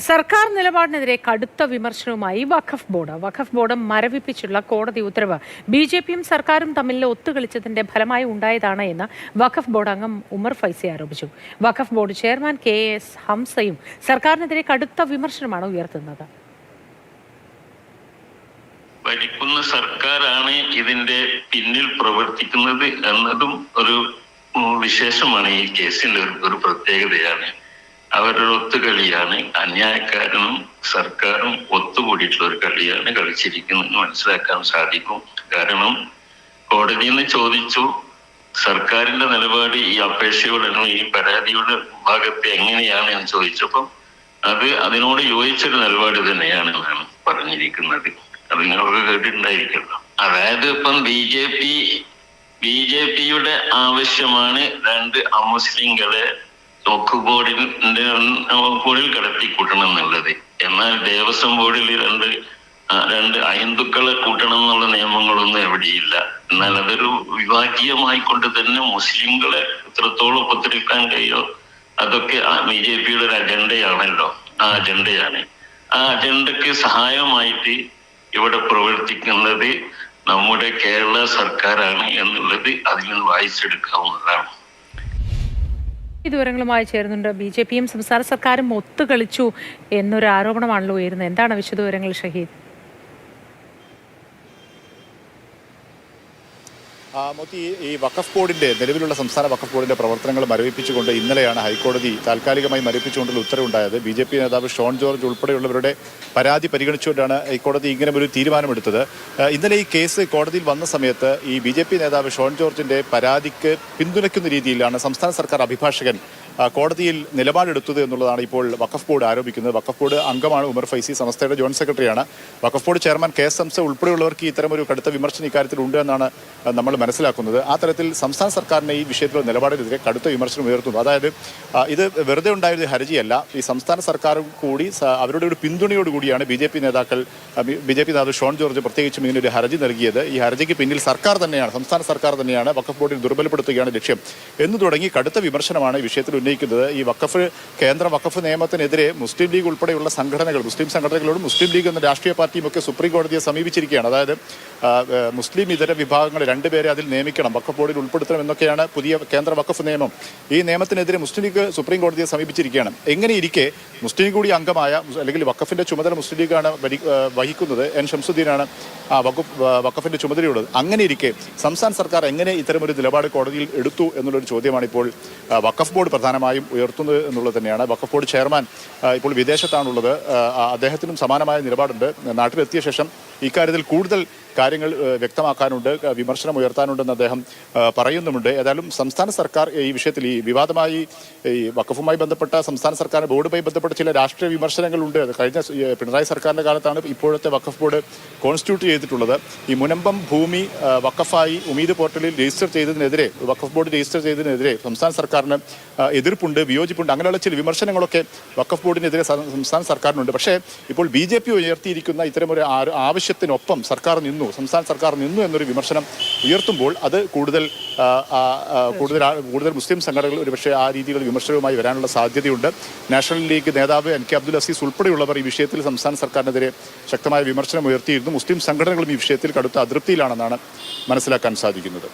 സർക്കാർ നിലപാടിനെതിരെ കടുത്ത വിമർശനവുമായി വഖഫ് ബോർഡ് മരവിപ്പിച്ചുള്ള കോടതി ഉത്തരവ് ബിജെപിയും സർക്കാരും തമ്മിൽ ഒത്തുകളിച്ചതിന്റെ ഫലമായി ഉണ്ടായതാണ് എന്ന് വഖഫ് ബോർഡ് അംഗം ഉമർ ഫൈസി ആരോപിച്ചു. വഖഫ് ബോർഡ് ചെയർമാൻ KS ഹംസയും സർക്കാരിനെതിരെ കടുത്ത വിമർശനമാണ് ഉയർത്തുന്നത്. ഭരിക്കുന്ന സർക്കാരാണ് ഇതിന്റെ പിന്നിൽ പ്രവർത്തിക്കുന്നത് എന്നതും ഒരു വിശേഷമാണ്. ഈ കേസിന്റെ ഒരു പ്രത്യേകതയാണ്. അവരുടെ ഒത്തുകളിയാണ്. അന്യായക്കാരനും സർക്കാരും ഒത്തുകൂടിയിട്ടുള്ള ഒരു കളിയാണ് കളിച്ചിരിക്കുന്നതെന്ന് മനസ്സിലാക്കാൻ സാധിക്കും. കാരണം കോടതിയിൽ നിന്ന് ചോദിച്ചു, സർക്കാരിന്റെ നിലപാട് ഈ അപേക്ഷയുടെ ഈ പരാതിയുടെ ഭാഗത്ത് എങ്ങനെയാണ് എന്ന് ചോദിച്ചപ്പം അതിനോട് യോജിച്ചൊരു നിലപാട് തന്നെയാണ് എന്നാണ് പറഞ്ഞിരിക്കുന്നത്. അത് നിങ്ങളൊക്കെ കേട്ടിട്ടുണ്ടായിരിക്കുമല്ലോ. അതായത് ഇപ്പം ബി ജെ പിയുടെ ആവശ്യമാണ് രണ്ട് അമുസ്ലിങ്ങളെ വഖഫ് ബോർഡിൽ കടത്തിക്കൂട്ടണം എന്നുള്ളത്. എന്നാൽ ദേവസ്വം ബോർഡിൽ രണ്ട് അഹിന്ദുക്കളെ കൂട്ടണം എന്നുള്ള നിയമങ്ങളൊന്നും എവിടെയില്ല. എന്നാൽ അതൊരു വിഭാഗീയമായിക്കൊണ്ട് തന്നെ മുസ്ലിങ്ങളെ എത്രത്തോളം ഉപദ്രവിക്കാൻ കഴിയോ അതൊക്കെ BJPയുടെ ഒരു അജണ്ടയാണല്ലോ. ആ അജണ്ടക്ക് സഹായമായിട്ട് ഇവിടെ പ്രവർത്തിക്കുന്നത് നമ്മുടെ കേരള സർക്കാരാണ് എന്നുള്ളത് അതിൽ നിന്ന് വായിച്ചെടുക്കാവുന്നതാണ്. വിവരങ്ങളുമായി ചേരുന്നുണ്ട്. BJPയും സംസ്ഥാന സർക്കാരും ഒത്തുകളിച്ചു എന്നൊരു ആരോപണമാണല്ലോ ഉയരുന്നത്. എന്താണ് വിശദവിവരങ്ങൾ ഷഹീദ്? മോത്തി, ഈ വഖഫ് ബോർഡിന്റെ നിലവിലുള്ള സംസ്ഥാന വഖഫ് ബോർഡിന്റെ പ്രവർത്തനങ്ങൾ മരവിപ്പിച്ചുകൊണ്ട് ഇന്നലെയാണ് ഹൈക്കോടതി താൽക്കാലികമായി മരവിപ്പിച്ചുകൊണ്ടുള്ള ഉത്തരവുണ്ടായത്. BJP നേതാവ് ഷോൺ ജോർജ് ഉൾപ്പെടെയുള്ളവരുടെ പരാതി പരിഗണിച്ചുകൊണ്ടാണ് ഹൈക്കോടതി ഇങ്ങനെ ഒരു തീരുമാനമെടുത്തത്. ഇന്നലെ ഈ കേസ് കോടതിയിൽ വന്ന സമയത്ത് ഈ BJP നേതാവ് ഷോൺ ജോർജിന്റെ പരാതിക്ക് പിന്തുണയ്ക്കുന്ന രീതിയിലാണ് സംസ്ഥാന സർക്കാർ അഭിഭാഷകൻ കോടതിയിൽ നിലപാടെടുത്തത് എന്നുള്ളതാണ് ഇപ്പോൾ വഖഫ് ബോർഡ് ആരോപിക്കുന്നത്. വഖഫ് ബോർഡ് അംഗമാണ് ഉമർ ഫൈസി, സംസ്ഥയുടെ ജോയിന്റ് സെക്രട്ടറിയാണ്. വഖഫ് ബോർഡ് ചെയർമാൻ KS ഹംസ ഉൾപ്പെടെയുള്ളവർക്ക് ഇത്തരമൊരു കടുത്ത വിമർശനം ഇക്കാര്യത്തിൽ ഉണ്ട് എന്നാണ് നമ്മൾ മനസ്സിലാക്കുന്നത്. ആ തരത്തിൽ സംസ്ഥാന സർക്കാരിന്റെ ഈ വിഷയത്തിലുള്ള നിലപാടിനെതിരെ കടുത്ത വിമർശനം ഉയർത്തുന്നു. അതായത് ഇത് വെറുതെ ഉണ്ടായൊരു ഹർജിയല്ല. ഈ സംസ്ഥാന സർക്കാരും കൂടി അവരുടെ ഒരു പിന്തുണയോടുകൂടിയാണ് BJP നേതാവ് ഷോൺ ജോർജ് പ്രത്യേകിച്ചും ഇങ്ങനെ ഒരു ഹർജി നൽകിയത്. ഈ ഹർജിക്ക് പിന്നിൽ സർക്കാർ തന്നെയാണ്, സംസ്ഥാന സർക്കാർ തന്നെയാണ് വഖഫ് ബോർഡിൽ ദുർബലപ്പെടുത്തുകയാണ് ലക്ഷ്യം എന്ന് തുടങ്ങി കടുത്ത വിമർശനമാണ് ഈ വിഷയത്തിൽ ഉന്നയിക്കുന്നത്. ഈ കേന്ദ്ര വഖഫ് നിയമത്തിനെതിരെ മുസ്ലിം ലീഗ് ഉൾപ്പെടെയുള്ള മുസ്ലിം സംഘടനകളോടും മുസ്ലിം ലീഗ് എന്ന രാഷ്ട്രീയ പാർട്ടിയും ഒക്കെ സുപ്രീം കോടതിയെ സമീപിച്ചിരിക്കുകയാണ്. അതായത് മുസ്ലിം ഇതര വിഭാഗങ്ങൾ രണ്ടുപേരെ അതിൽ നിയമിക്കണം, വഖഫ് ബോർഡിൽ ഉൾപ്പെടുത്തണം എന്നൊക്കെയാണ് പുതിയ കേന്ദ്ര വഖഫ് നിയമം. ഈ നിയമത്തിനെതിരെ മുസ്ലിം ലീഗ് സുപ്രീം കോടതിയെ സമീപിച്ചിരിക്കുകയാണ്. എങ്ങനെ ഇരിക്കെ മുസ്ലിം കൂടി അംഗമായ അല്ലെങ്കിൽ വഖഫിന്റെ ചുമതല മുസ്ലിം ലീഗാണ് വഹിക്കുന്നത്, N ഷംസുദ്ദീനാണ് വഖഫിന്റെ ചുമതലയുള്ളത്. അങ്ങനെ ഇരിക്കെ സംസ്ഥാന സർക്കാർ എങ്ങനെ ഇത്തരമൊരു നിലപാട് കോടതിയിൽ എടുത്തു എന്നുള്ളൊരു ചോദ്യമാണ് ഇപ്പോൾ വഖഫ് ബോർഡ് പ്രധാനമായും ഉയർത്തുന്നത് എന്നുള്ളത് തന്നെയാണ്. വഖഫ് ബോർഡ് ചെയർമാൻ ഇപ്പോൾ വിദേശത്താണുള്ളത്. അദ്ദേഹത്തിനും സമാനമായ നിലപാടുണ്ട്. നാട്ടിലെത്തിയ ശേഷം ഇക്കാര്യത്തിൽ കൂടുതൽ കാര്യങ്ങൾ വ്യക്തമാക്കാനുണ്ട്, വിമർശനം ഉയർത്താനുണ്ടെന്ന് അദ്ദേഹം പറയുന്നുമുണ്ട്. ഏതായാലും സംസ്ഥാന സർക്കാർ ഈ വിഷയത്തിൽ ഈ വിവാദമായി ഈ വഖഫുമായി ബന്ധപ്പെട്ട സംസ്ഥാന സർക്കാർ ബോർഡുമായി ബന്ധപ്പെട്ട ചില രാഷ്ട്രീയ വിമർശനങ്ങളുണ്ട്. കഴിഞ്ഞ പിണറായി സർക്കാരിന്റെ കാലത്താണ് ഇപ്പോഴത്തെ വഖഫ് ബോർഡ് കോൺസ്റ്റിറ്റ്യൂട്ട് ചെയ്തിട്ടുള്ളത്. ഈ മുനമ്പം ഭൂമി വഖഫായി ഉമീദ് പോർട്ടലിൽ രജിസ്റ്റർ ചെയ്തതിനെതിരെ, വഖഫ് ബോർഡ് രജിസ്റ്റർ ചെയ്തതിനെതിരെ സംസ്ഥാന സർക്കാരിന് എതിർപ്പുണ്ട്, വിയോജിപ്പുണ്ട്. അങ്ങനെയുള്ള ചില വിമർശനങ്ങളൊക്കെ വഖഫ് ബോർഡിനെതിരെ സംസ്ഥാന സർക്കാരിനുണ്ട്. പക്ഷേ ഇപ്പോൾ BJP ഉയർത്തിയിരിക്കുന്ന ഇത്തരമൊരു ആവശ്യത്തിനൊപ്പം സംസ്ഥാന സർക്കാർ നിന്നു എന്നൊരു വിമർശനം ഉയർത്തുമ്പോൾ അത് കൂടുതൽ മുസ്ലിം സംഘടനകൾ ഒരുപക്ഷെ ആ രീതിയിലുള്ള വിമർശനവുമായി വരാനുള്ള സാധ്യതയുണ്ട്. നാഷണൽ ലീഗ് നേതാവ് NK അബ്ദുൽ അസീസ് ഉൾപ്പെടെയുള്ളവർ ഈ വിഷയത്തിൽ സംസ്ഥാന സർക്കാരിനെതിരെ ശക്തമായ വിമർശനം ഉയർത്തിയിരുന്നു. മുസ്ലിം സംഘടനകളും ഈ വിഷയത്തിൽ കടുത്ത അതൃപ്തിയിലാണെന്നാണ് മനസ്സിലാക്കാൻ സാധിക്കുന്നത്.